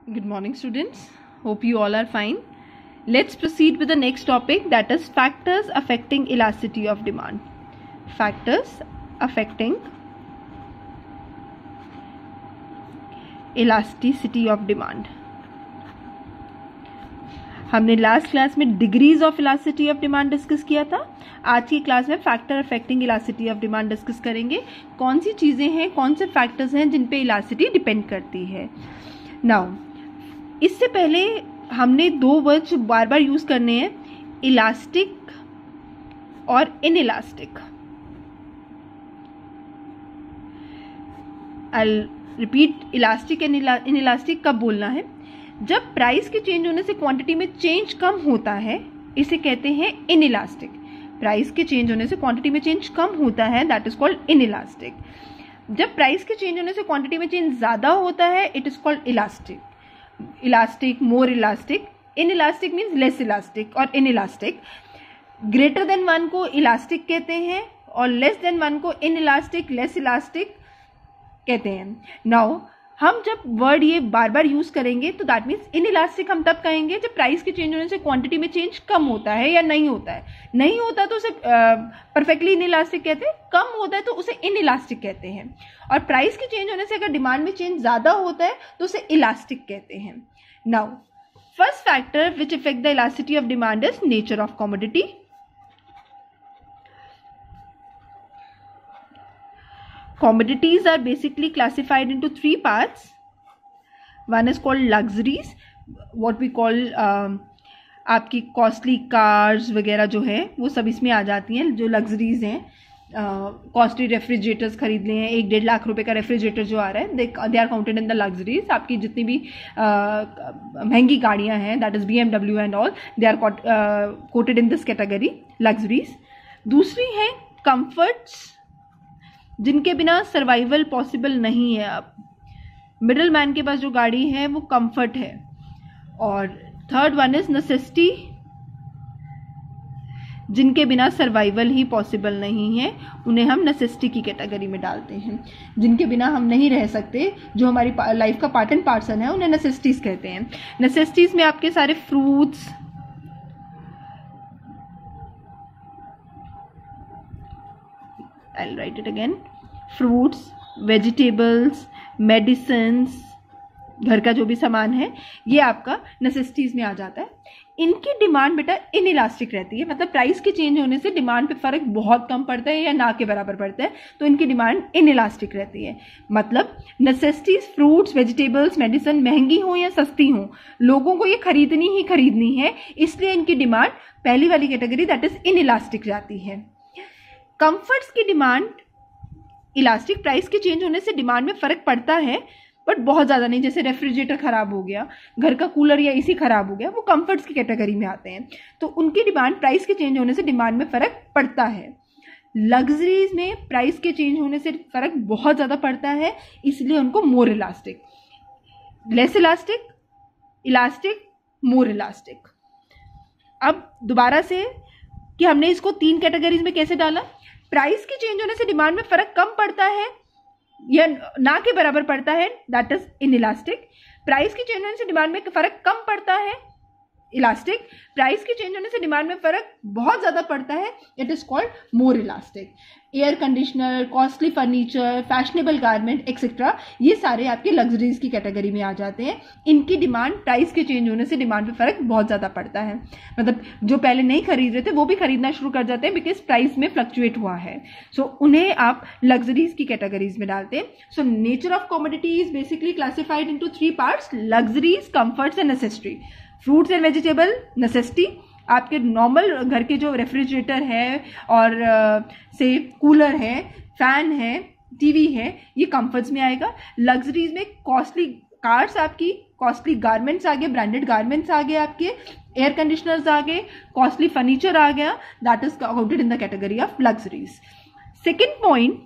Good morning, students. Hope you all are fine. Let's proceed with the next topic, that is factors affecting elasticity of demand. Factors affecting elasticity of demand. हमने last class में degrees of elasticity of demand discuss किया था. आज की class में factor affecting elasticity of demand discuss करेंगे. कौन सी चीज़ें हैं, कौन से फैक्टर्स हैं जिन पे इलास्टिसिटी डिपेंड करती है. नाउ इससे पहले हमने दो वर्ड्स बार बार यूज करने हैं, इलास्टिक और inelastic. I repeat, elastic and inelastic कब बोलना है? जब प्राइस के चेंज होने से क्वांटिटी में चेंज कम होता है, इसे कहते हैं इनइलास्टिक. प्राइस के चेंज होने से क्वांटिटी में चेंज कम होता है, दैट इज कॉल्ड इनइलास्टिक. जब प्राइस के चेंज होने से क्वांटिटी में चेंज ज्यादा होता है, it is called elastic. Elastic, more elastic. Inelastic means less elastic और इनइलास्टिक. ग्रेटर देन 1 को इलास्टिक कहते हैं और लेस देन 1 को इनइलास्टिक, लेस इलास्टिक कहते हैं. नाउ हम जब वर्ड ये बार बार यूज करेंगे तो दैट मीन्स इनइलास्टिक हम तब कहेंगे जब प्राइस के चेंज होने से क्वांटिटी में चेंज कम होता है या नहीं होता है. नहीं होता तो उसे परफेक्टली इनइलास्टिक कहते हैं, कम होता है तो उसे इनइलास्टिक कहते हैं. और प्राइस के चेंज होने से अगर डिमांड में चेंज ज्यादा होता है तो उसे इलास्टिक कहते हैं. Now first factor which effect the elasticity of demand is nature of commodity. Commodities are basically classified into 3 parts. One is called luxuries, what we call आपकी कॉस्टली कार्स वगैरह जो है वो सब इसमें आ जाती हैं, जो लग्जरीज हैं. कॉस्टली रेफ्रिजरेटर्स खरीद लें, 1-1.5 लाख रुपए का रेफ्रिजरेटर जो आ रहा है, they are counted in the luxuries. आपकी जितनी भी महंगी गाड़ियां हैं, that is BMW and all, they are quoted in this category, luxuries. दूसरी है कंफर्ट्स, जिनके बिना सर्वाइवल पॉसिबल नहीं है. अब मिडिल मैन के पास जो गाड़ी है वो कंफर्ट है. और थर्ड वन इज नेसेसिटी, जिनके बिना सर्वाइवल ही पॉसिबल नहीं है, उन्हें हम नेसेसिटी की कैटेगरी में डालते हैं. जिनके बिना हम नहीं रह सकते, जो हमारी लाइफ का पार्ट एंड पार्सल है, उन्हें नेसेसिटीज कहते हैं. नेसेसिटीज में आपके सारे fruits, I'll write it again, fruits, vegetables, medicines, घर का जो भी सामान है, ये आपका नेसेसिटीज में आ जाता है. इनकी डिमांड बेटा इनइलास्टिक रहती है, मतलब प्राइस के चेंज होने से डिमांड पे फर्क बहुत कम पड़ता है या ना के बराबर पड़ता है, तो इनकी डिमांड इनइलास्टिक रहती है. मतलब नेसेसिटीज, फ्रूट्स, वेजिटेबल्स, मेडिसिन महंगी हो या सस्ती हो, लोगों को ये खरीदनी ही खरीदनी है, इसलिए इनकी डिमांड पहली वाली कैटेगरी दैट इज इनइलास्टिक जाती है. कंफर्ट्स की डिमांड इलास्टिक, प्राइस के चेंज होने से डिमांड में फर्क पड़ता है बट बहुत ज्यादा नहीं. जैसे रेफ्रिजरेटर खराब हो गया, घर का कूलर या एसी खराब हो गया, वो कंफर्ट्स की कैटेगरी में आते हैं, तो उनकी डिमांड प्राइस के चेंज होने से डिमांड में फर्क पड़ता है. लग्जरीज में प्राइस के चेंज होने से फर्क बहुत ज्यादा पड़ता है, इसलिए उनको मोर इलास्टिक, लेस इलास्टिक, इलास्टिक, मोर इलास्टिक. अब दोबारा से कि हमने इसको 3 कैटेगरीज में कैसे डाला. प्राइस के चेंज होने से डिमांड में फर्क कम पड़ता है या ना के बराबर पड़ता है, दैट इज इनइलास्टिक. प्राइस के चेंज होने से डिमांड में फर्क कम पड़ता है, इलास्टिक. प्राइस के चेंज होने से डिमांड में फर्क बहुत ज्यादा पड़ता है, it is called more elastic. Air conditioner, costly furniture, fashionable garment etcetera, ये सारे आपके लग्जरीज की कैटेगरी में आ जाते हैं. इनकी डिमांड प्राइस के चेंज होने से डिमांड पे फर्क बहुत ज्यादा पड़ता है, मतलब जो पहले नहीं खरीद रहे थे वो भी खरीदना शुरू कर जाते हैं बिकॉज प्राइस में फ्लक्चुएट हुआ है. सो उन्हें आप लग्जरीज की कैटेगरीज में डालते हैं. So nature of commodity is basically classified into 3 parts, luxuries, comforts and necessity. Fruits and vegetable necessity, आपके नॉर्मल घर के जो रेफ्रिजरेटर है और से कूलर है, फैन है, टीवी है, ये कंफर्ट्स में आएगा. लग्जरीज में कॉस्टली कार्स, आपकी कॉस्टली गारमेंट्स आ गए, ब्रांडेड गारमेंट्स आ गए, आपके एयर कंडीशनर्स आ गए, कॉस्टली फर्नीचर आ गया, that is counted in the category of luxuries. Second point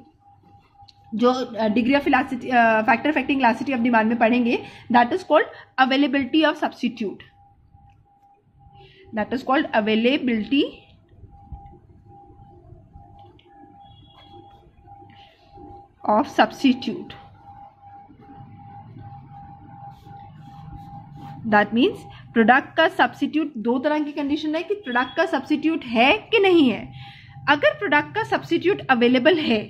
जो degree of elasticity, factor affecting elasticity of demand में पढ़ेंगे, that is called availability of substitute. That is called availability of substitute. That means product का substitute, दो तरह की condition है कि product का सब्स्टिट्यूट है कि नहीं है. अगर प्रोडक्ट का सब्स्टिट्यूट अवेलेबल है,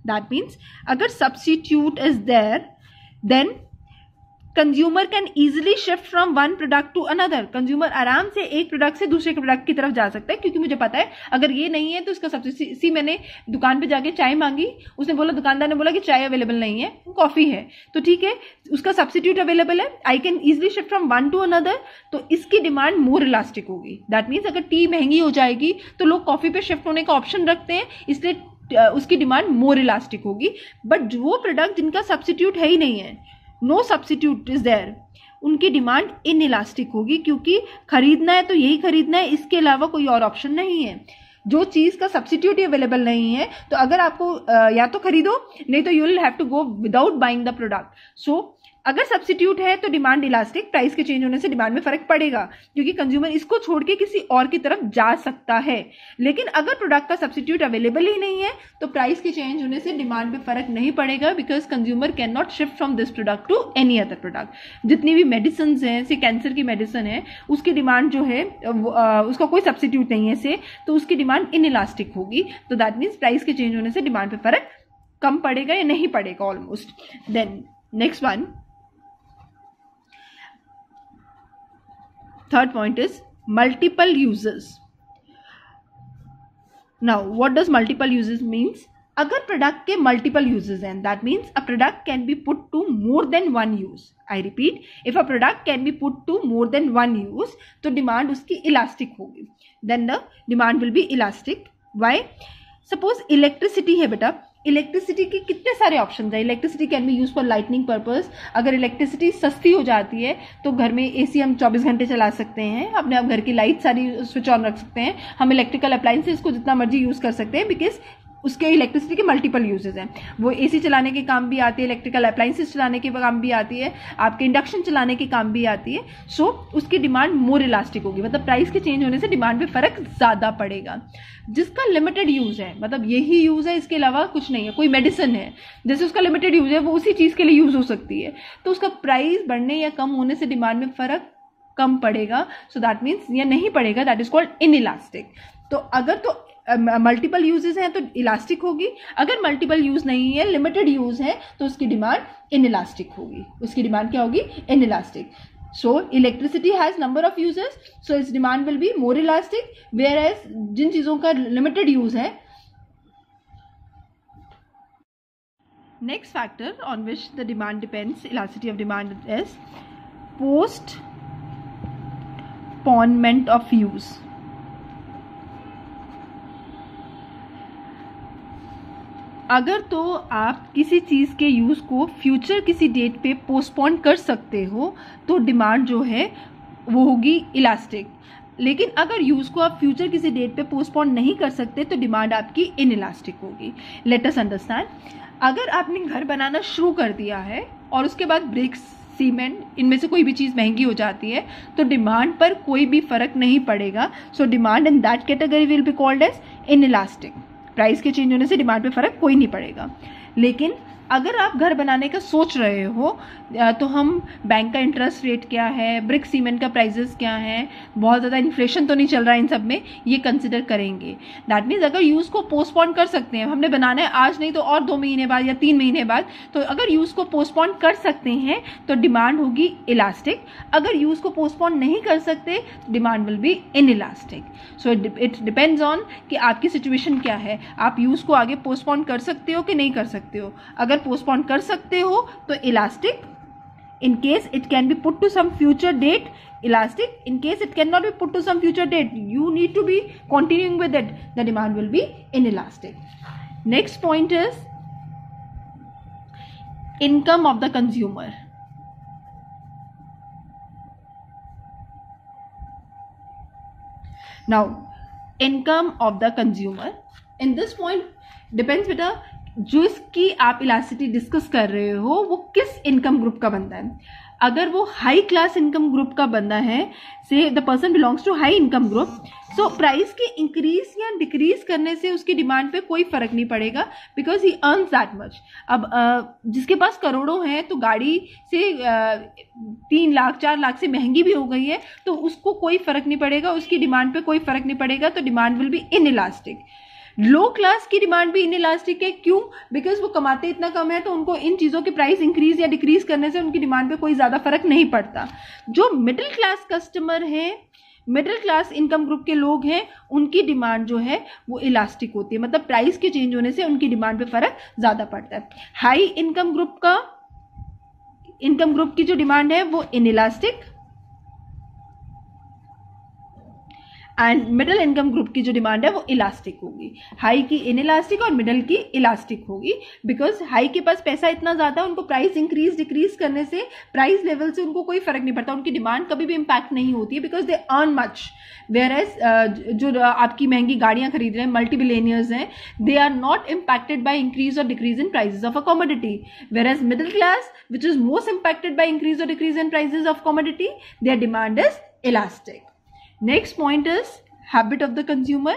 दैट मीन्स अगर substitute is there, then consumer can easily shift from one product to another. Consumer आराम से एक प्रोडक्ट से दूसरे प्रोडक्ट की तरफ जा सकता है, क्योंकि मुझे पता है अगर ये नहीं है तो इसका सब्सिट्यूट. मैंने दुकान पे जाके चाय मांगी, उसने बोला, दुकानदार ने बोला कि चाय अवेलेबल नहीं है, कॉफी है, तो ठीक है, उसका सब्सिट्यूट अवेलेबल है, I can easily shift from one two another, तो इसकी डिमांड मोर इलास्टिक होगी. दैट मीन्स अगर टी महंगी हो जाएगी तो लोग कॉफी पे शिफ्ट होने का ऑप्शन रखते हैं, इसलिए उसकी डिमांड मोर इलास्टिक होगी. बट वो प्रोडक्ट जिनका सब्सिट्यूट है ही नहीं है, नो सब्सिट्यूट इज देयर, उनकी डिमांड इन इलास्टिक होगी, क्योंकि खरीदना है तो यही खरीदना है, इसके अलावा कोई और ऑप्शन नहीं है. जो चीज का सब्सिट्यूट ही अवेलेबल नहीं है, तो अगर आपको या तो खरीदो, नहीं तो you will have to go without buying the product. So अगर सब्सिट्यूट है तो डिमांड इलास्टिक, प्राइस के चेंज होने से डिमांड में फर्क पड़ेगा, क्योंकि कंज्यूमर इसको छोड़ के किसी और की तरफ जा सकता है. लेकिन अगर प्रोडक्ट का सब्सिट्यूट अवेलेबल ही नहीं है तो प्राइस के चेंज होने से डिमांड में फर्क नहीं पड़ेगा, because consumer can not shift from this product to any other product. जितनी भी मेडिसिन हैं, जैसे कैंसर की मेडिसिन है, उसकी डिमांड जो है उसका कोई सब्सिट्यूट नहीं है से, तो उसकी डिमांड इन इलास्टिक होगी. तो दैट मीन्स प्राइस के चेंज होने से डिमांड पे फर्क कम पड़ेगा या नहीं पड़ेगा almost. Then next one, third point is multiple uses. Now what does multiple uses means? अगर प्रोडक्ट के मल्टीपल यूजेस हैं, that means a product can be put to more than one use. I repeat, if a product can be put to more than one use, तो demand उसकी elastic होगी. Then the demand will be elastic. Why? Suppose electricity है बेटा, electricity के कितने सारे option है. Electricity can be use for lightning purpose. अगर इलेक्ट्रिसिटी सस्ती हो जाती है तो घर में एसी हम 24 घंटे चला सकते हैं, अपने आप घर की लाइट सारी स्विच ऑन रख सकते हैं, हम इलेक्ट्रिकल अप्लायंसेस को जितना मर्जी यूज कर सकते हैं, बिकॉज उसके इलेक्ट्रिसिटी के मल्टीपल यूजेस हैं. वो एसी चलाने के काम भी आती है, इलेक्ट्रिकल अप्लायंसेस चलाने के काम भी आती है, आपके इंडक्शन चलाने के काम भी आती है. सो उसकी डिमांड मोर इलास्टिक होगी, मतलब प्राइस के चेंज होने से डिमांड में फर्क ज्यादा पड़ेगा. जिसका लिमिटेड यूज है, मतलब यही यूज है, इसके अलावा कुछ नहीं है, कोई मेडिसिन है जैसे उसका लिमिटेड यूज है, वो उसी चीज के लिए यूज हो सकती है, तो उसका प्राइस बढ़ने या कम होने से डिमांड में फर्क कम पड़ेगा. सो दैट मीन्स या नहीं पड़ेगा, that is called in elastic. तो अगर तो मल्टीपल यूजेस हैं तो इलास्टिक होगी, अगर मल्टीपल यूज नहीं है, लिमिटेड यूज है, तो उसकी डिमांड इन इलास्टिक होगी. उसकी डिमांड क्या होगी? In elastic. So electricity has number of uses, so its demand will be more elastic, whereas जिन चीजों का limited use है. Next factor on which the demand depends, elasticity of demand, is postponement of use. अगर तो आप किसी चीज़ के use को future किसी डेट पे पोस्टपोन कर सकते हो तो डिमांड जो है वो होगी इलास्टिक. लेकिन अगर यूज़ को आप फ्यूचर किसी डेट पे पोस्टपोन नहीं कर सकते तो डिमांड आपकी इन इलास्टिक होगी. Let us understand. अगर आपने घर बनाना शुरू कर दिया है और उसके बाद ब्रिक्स, सीमेंट, इनमें से कोई भी चीज़ महंगी हो जाती है तो डिमांड पर कोई भी फर्क नहीं पड़ेगा. So demand in that category will be called as inelastic. Price के चेंज होने से डिमांड पे फर्क कोई नहीं पड़ेगा. लेकिन अगर आप घर बनाने का सोच रहे हो तो हम बैंक का इंटरेस्ट रेट क्या है, ब्रिक सीमेंट का प्राइजेस क्या है, बहुत ज़्यादा इन्फ्लेशन तो नहीं चल रहा है इन सब में, ये कंसिडर करेंगे. दैट मीन्स अगर यूज़ को पोस्टपोन कर सकते हैं, हमने बनाना है आज नहीं तो और 2 महीने बाद या 3 महीने बाद, तो अगर यूज़ को पोस्टपोन कर सकते हैं तो डिमांड होगी इलास्टिक. अगर यूज़ को पोस्टपोन नहीं कर सकते demand will be in elastic. So it depends on कि आपकी सिचुएशन क्या है, आप यूज़ को आगे पोस्टपोन कर सकते हो कि नहीं कर सकते हो. अगर पोस्टपोन कर सकते हो तो elastic. In case it can be put to some future date, elastic. In case it cannot be put to some future date, you need to be continuing with it, the demand will be inelastic. Next point is income of the consumer. Now income of the consumer, in this point depends beta जिसकी आप elasticity discuss कर रहे हो वो किस income group का बंदा है। अगर वो हाई क्लास इनकम ग्रुप का बंदा है, say the person belongs to high income group, so price के इंक्रीज या डिक्रीज करने से उसकी डिमांड पे कोई फर्क नहीं पड़ेगा, because he earns that much. अब जिसके पास करोड़ों हैं तो गाड़ी से 3 लाख 4 लाख से महंगी भी हो गई है तो उसको कोई फर्क नहीं पड़ेगा, उसकी डिमांड पे कोई फर्क नहीं पड़ेगा, तो demand will B inelastic. Low class की डिमांड भी इनइलास्टिक है, क्यों? बिकॉज वो कमाते इतना कम है तो उनको इन चीजों के प्राइस इंक्रीज या डिक्रीज करने से उनकी डिमांड पे कोई ज्यादा फर्क नहीं पड़ता। जो मिडिल क्लास कस्टमर है, मिडिल क्लास इनकम ग्रुप के लोग हैं, उनकी डिमांड जो है वो इलास्टिक होती है, मतलब प्राइस के चेंज होने से उनकी डिमांड पे फर्क ज्यादा पड़ता है। हाई इनकम ग्रुप की जो डिमांड है वो inelastic, and middle income group की जो डिमांड है वो इलास्टिक होगी। हाई की इनइलास्टिक और मिडिल की इलास्टिक होगी, बिकॉज हाई के पास पैसा इतना ज्यादा, उनको प्राइस इंक्रीज डिक्रीज करने से प्राइस लेवल से उनको कोई फर्क नहीं पड़ता, उनकी डिमांड कभी भी इंपैक्ट नहीं होती है, because they earn much. Whereas जो आपकी महंगी गाड़ियां खरीद रहे हैं, मल्टी बिलियनियर्स हैं, they are not impacted by increase और decrease in prices of a commodity. Whereas middle class which is most impacted by increase और decrease in prices of commodity, their demand is elastic. Next point is habit of the consumer.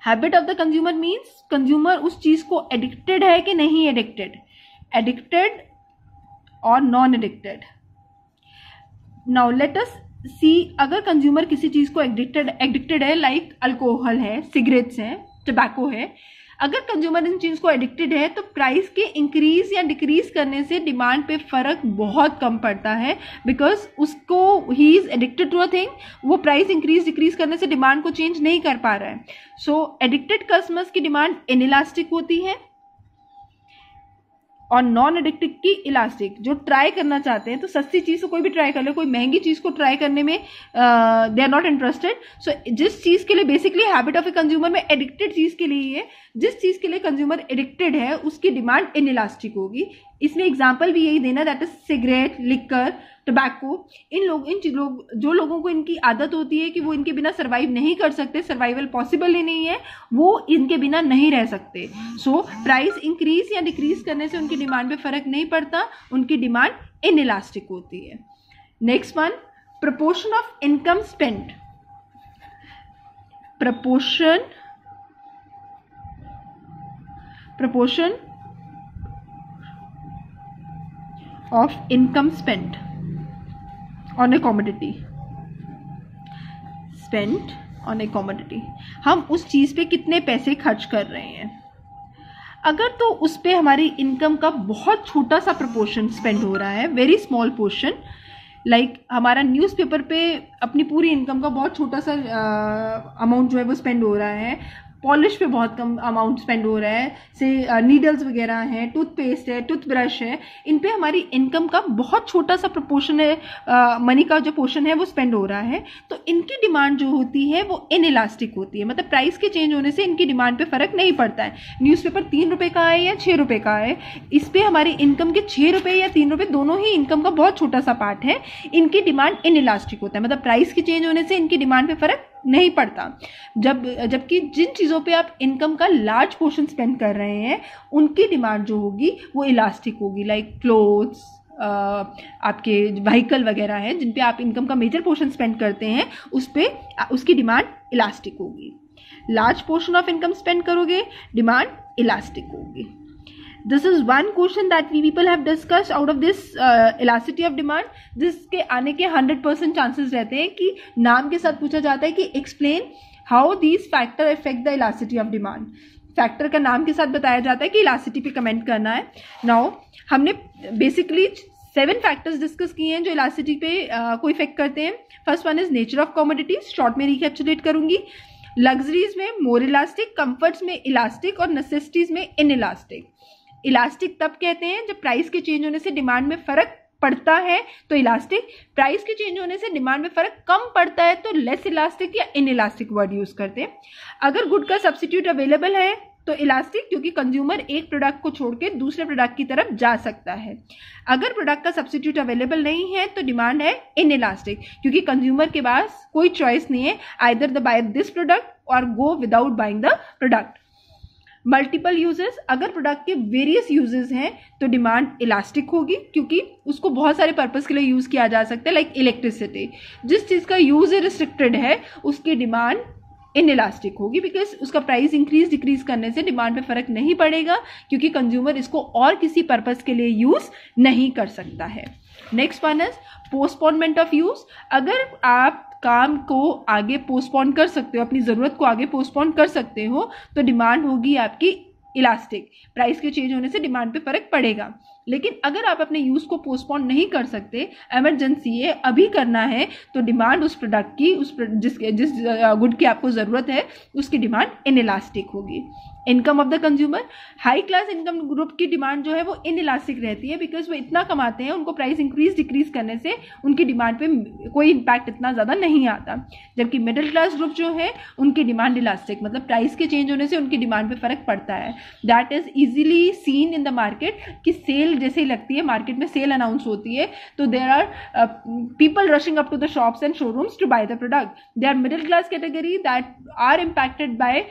Habit of the consumer means consumer उस चीज को addicted है कि नहीं addicted और non addicted. Now let us see, अगर consumer किसी चीज को addicted है, like अल्कोहल है, सिगरेट्स है, टबैको है, अगर कंज्यूमर इन चीज को एडिक्टेड है तो प्राइस के इंक्रीज या डिक्रीज करने से डिमांड पे फर्क बहुत कम पड़ता है, बिकॉज उसको he is addicted to a thing, वो प्राइस इंक्रीज डिक्रीज करने से डिमांड को चेंज नहीं कर पा रहा है। सो एडिक्टेड कस्टमर्स की डिमांड इनइलास्टिक होती है और नॉन एडिक्टिव की इलास्टिक। जो ट्राई करना चाहते हैं तो सस्ती चीज को कोई भी ट्राई कर ले, कोई महंगी चीज को ट्राई करने में दे आर नॉट इंटरेस्टेड। सो जिस चीज के लिए basically habit of a consumer में एडिक्टेड चीज के लिए ही है, जिस चीज के लिए कंज्यूमर एडिक्टेड है उसकी डिमांड इनइलास्टिक होगी। इसमें एग्जाम्पल भी यही देना, that is cigarette, liquor, tobacco. जो लोगों को इनकी आदत होती है कि वो इनके बिना सर्वाइव नहीं कर सकते, सर्वाइवल पॉसिबल ही नहीं है, वो इनके बिना नहीं रह सकते। सो प्राइस इंक्रीज या डिक्रीज करने से उनकी डिमांड पे फर्क नहीं पड़ता, उनकी डिमांड इनइलास्टिक होती है। Next one, proportion of income spend. proportion of income spent on a commodity, हम उस चीज पे कितने पैसे खर्च कर रहे हैं। अगर तो उस पे हमारी इनकम का बहुत छोटा सा प्रपोर्शन स्पेंड हो रहा है, वेरी स्मॉल पोर्शन, लाइक हमारा न्यूज़पेपर पे अपनी पूरी इनकम का बहुत छोटा सा अमाउंट जो है वो स्पेंड हो रहा है, पॉलिश पे बहुत कम अमाउंट स्पेंड हो रहा है, से नीडल्स वगैरह हैं, टूथपेस्ट है, टूथब्रश है, इन पे हमारी इनकम का बहुत छोटा सा प्रपोर्शन है, मनी का जो पोर्शन है वो स्पेंड हो रहा है, तो इनकी डिमांड जो होती है वो इनइलास्टिक होती है, मतलब प्राइस के चेंज होने से इनकी डिमांड पे फर्क नहीं पड़ता है। न्यूज़पेपर 3 रुपए का है या 6 रुपए का है, इस पे हमारी इनकम के 6 रुपए या 3 रुपए दोनों ही इनकम का बहुत छोटा सा पार्ट है, इनकी डिमांड इनइलास्टिक होता है, मतलब प्राइस के चेंज होने से इनकी डिमांड पे फर्क नहीं पड़ता। जबकि जिन चीजों पे आप इनकम का लार्ज पोर्शन स्पेंड कर रहे हैं उनकी डिमांड जो होगी वो इलास्टिक होगी, लाइक क्लोथ्स, आपके व्हीकल वगैरह हैं जिन पे आप इनकम का मेजर पोर्शन स्पेंड करते हैं, उस पे उसकी डिमांड इलास्टिक होगी। Large portion of income spend करोगे, डिमांड इलास्टिक होगी। This is one question that we people have discussed out of this elasticity of demand, जिसके आने के 100% चांसेस रहते हैं कि नाम के साथ पूछा जाता है कि explain how these factor affect the elasticity of demand। Factor का नाम के साथ बताया जाता है कि इलास्टिसिटी पे कमेंट करना है। नाउ हमने बेसिकली 7 फैक्टर्स डिस्कस किए हैं जो इलास्टिसिटी पे को इफेक्ट करते हैं। First one is nature of commodities, short में रिकैप्चुलेट करूंगी। लग्जरीज में मोर इलास्टिक, कंफर्ट्स में इलास्टिक और नेसेसिटीज में इनइलास्टिक। इलास्टिक तब कहते हैं जब प्राइस के चेंज होने से डिमांड में फर्क पड़ता है तो इलास्टिक, प्राइस के चेंज होने से डिमांड में फर्क कम पड़ता है तो लेस इलास्टिक या इनइलास्टिक वर्ड यूज करते हैं। अगर गुड का सब्स्टिट्यूट अवेलेबल है तो इलास्टिक, क्योंकि कंज्यूमर एक प्रोडक्ट को छोड़ के दूसरे प्रोडक्ट की तरफ जा सकता है। अगर प्रोडक्ट का सब्स्टिट्यूट अवेलेबल नहीं है तो डिमांड है इनइलास्टिक, क्योंकि कंज्यूमर के पास कोई चॉइस नहीं है, either the buy this product और go without buying the product. Multiple uses, अगर प्रोडक्ट के वेरियस यूजेस हैं तो डिमांड इलास्टिक होगी, क्योंकि उसको बहुत सारे पर्पस के लिए यूज किया जा सकता है, लाइक इलेक्ट्रिसिटी। जिस चीज का यूज रिस्ट्रिक्टेड है उसकी डिमांड इनइलास्टिक होगी, बिकॉज उसका प्राइस इंक्रीज डिक्रीज करने से डिमांड पे फर्क नहीं पड़ेगा, क्योंकि कंज्यूमर इसको और किसी पर्पस के लिए यूज नहीं कर सकता है। Next one is postponement of use. अगर आप काम को आगे पोस्टपोन कर सकते हो, अपनी जरूरत को आगे पोस्टपोन कर सकते हो, तो डिमांड होगी आपकी इलास्टिक। प्राइस के चेंज होने से डिमांड पे फर्क पड़ेगा। लेकिन अगर आप अपने यूज को पोस्टपोन नहीं कर सकते, इमरजेंसी है, अभी करना है, तो डिमांड उस प्रोडक्ट की, जिस गुड की आपको जरूरत है, उसकी डिमांड इनइलास्टिक होगी। Income of the consumer, high class income group की डिमांड जो है वो इनइलास्टिक रहती है, बिकॉज वो इतना कमाते हैं, उनको प्राइस इंक्रीज डिक्रीज करने से उनकी डिमांड पे कोई इम्पैक्ट इतना ज्यादा नहीं आता। जबकि मिडिल क्लास ग्रुप जो है उनकी डिमांड इलास्टिक, मतलब प्राइस के चेंज होने से उनकी डिमांड पे फर्क पड़ता है। That is easily seen in the market कि सेल जैसे ही लगती है, मार्केट में सेल अनाउंस होती है, तो there are people rushing up to the shops and showrooms to buy the product. They are middle class category that are impacted by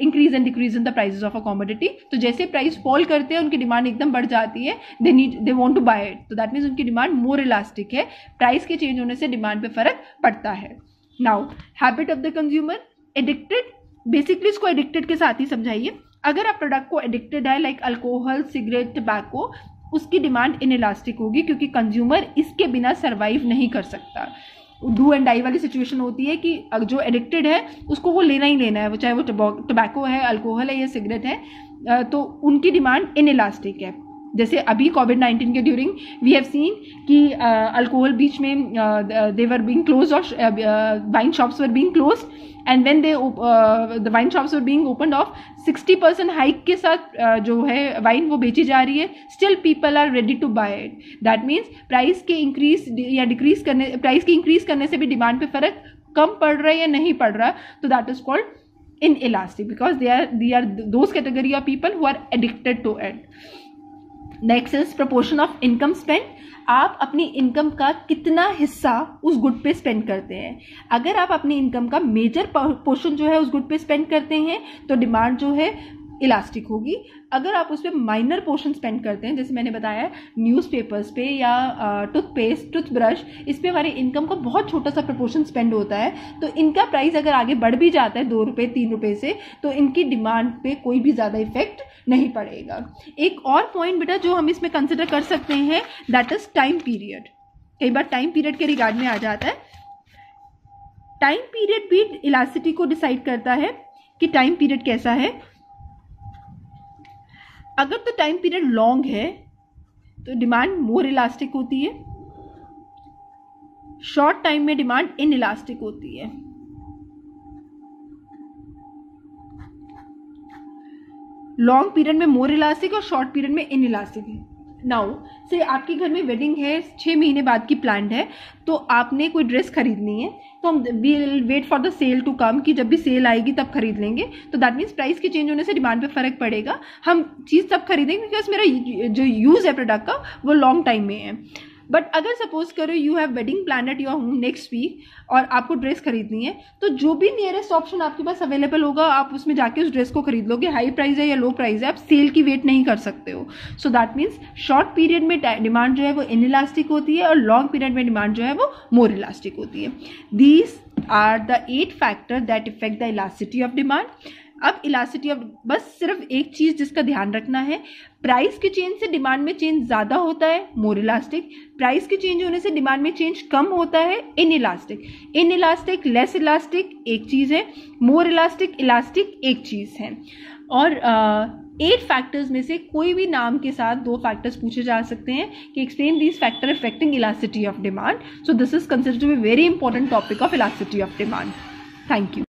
increase and decrease in the prices of a commodity. तो जैसे price fall करते हैं उनकी demand एकदम बढ़ जाती है, they want to buy it, तो दैट मीन्स उनकी डिमांड मोर इलास्टिक है। प्राइस के चेंज होने से डिमांड पे फर्क पड़ता है। Now habit of the consumer, addicted, basically इसको एडिक्टेड के साथ ही समझाइए। अगर आप प्रोडक्ट को एडिक्टेड है, लाइक अल्कोहल, सिगरेट, टबैको, उसकी डिमांड इनइलास्टिक होगी, क्योंकि कंज्यूमर इसके बिना सर्वाइव नहीं कर सकता। डू एंड डाई वाली सिचुएशन होती है कि जो एडिक्टेड है उसको वो लेना ही लेना है, वो चाहे वो टबैको है, अल्कोहल है या सिगरेट है, तो उनकी डिमांड इनइलास्टिक है। जैसे अभी कोविड-19 के ड्यूरिंग वी हैव सीन कि अल्कोहल बीच में दे वर बीइंग क्लोज और wine shops were being close, and when the wine shops were being opened of 60% hike के साथ जो है वाइन वो बेची जा रही है, still people are ready to buy it. That means price के इंक्रीज या डिक्रीज करने, प्राइस के इंक्रीज करने से भी डिमांड पे फर्क कम पड़ रहा है या नहीं पड़ रहा, तो that is called inelastic because they are those category of people who are addicted to it. Next is proportion of income spent. आप अपनी इनकम का कितना हिस्सा उस गुड पे स्पेंड करते हैं। अगर आप अपनी इनकम का मेजर पोर्शन जो है उस गुड पे स्पेंड करते हैं तो डिमांड जो है इलास्टिक होगी। अगर आप उस पर माइनर पोर्शन स्पेंड करते हैं, जैसे मैंने बताया न्यूज़पेपर्स पे या टूथपेस्ट, टूथब्रश, इस पे हमारी इनकम का बहुत छोटा सा प्रपोर्शन स्पेंड होता है, तो इनका प्राइस अगर आगे बढ़ भी जाता है 2 रुपये 3 रुपये से, तो इनकी डिमांड पे कोई भी ज़्यादा इफेक्ट नहीं पड़ेगा। एक और पॉइंट बेटा जो हम इसमें कंसिडर कर सकते हैं, दैट इज टाइम पीरियड। कई बार टाइम पीरियड के रिगार्ड में आ जाता है। टाइम पीरियड भी इलास्टिसिटी को डिसाइड करता है कि टाइम पीरियड कैसा है। अगर तो टाइम पीरियड लॉन्ग है तो डिमांड मोर इलास्टिक होती है, शॉर्ट टाइम में डिमांड इनइलास्टिक होती है। लॉन्ग पीरियड में मोर इलास्टिक और शॉर्ट पीरियड में इनइलास्टिक है। नाउ से आपके घर में वेडिंग है, 6 महीने बाद की प्लान्ड है, तो आपने कोई ड्रेस खरीदनी है, तो हम will wait for the sale to come कि जब भी सेल आएगी तब खरीद लेंगे। तो दैट मीन्स प्राइस के चेंज होने से डिमांड पे फर्क पड़ेगा। हम चीज़ तब खरीदेंगे बिकॉज मेरा जो यूज़ है प्रोडक्ट का वो लॉन्ग टाइम में है। बट अगर सपोज करो you have wedding plan at your home next week और आपको ड्रेस खरीदनी है, तो जो भी नियरेस्ट ऑप्शन आपके पास अवेलेबल होगा आप उसमें जाके उस ड्रेस को खरीद लोगे। हाई प्राइस है या लो प्राइस है, आप सेल की वेट नहीं कर सकते हो। So that means short period में डिमांड जो है वो इनइलास्टिक होती है और लॉन्ग पीरियड में डिमांड जो है वो मोर इलास्टिक होती है। These are the 8 factor that effect the elasticity of demand. अब इलास्टिसिटी ऑफ, बस सिर्फ एक चीज जिसका ध्यान रखना है, प्राइस के चेंज से डिमांड में चेंज ज्यादा होता है मोर इलास्टिक, प्राइस के चेंज होने से डिमांड में चेंज कम होता है इनइलास्टिक। इनइलास्टिक, लेस इलास्टिक एक चीज है, मोर इलास्टिक, इलास्टिक एक चीज है। और 8 फैक्टर्स में से कोई भी नाम के साथ 2 फैक्टर्स पूछे जा सकते हैं कि explain these factor affecting elasticity of demand. So this is considered to be very important topic of elasticity of demand. Thank you.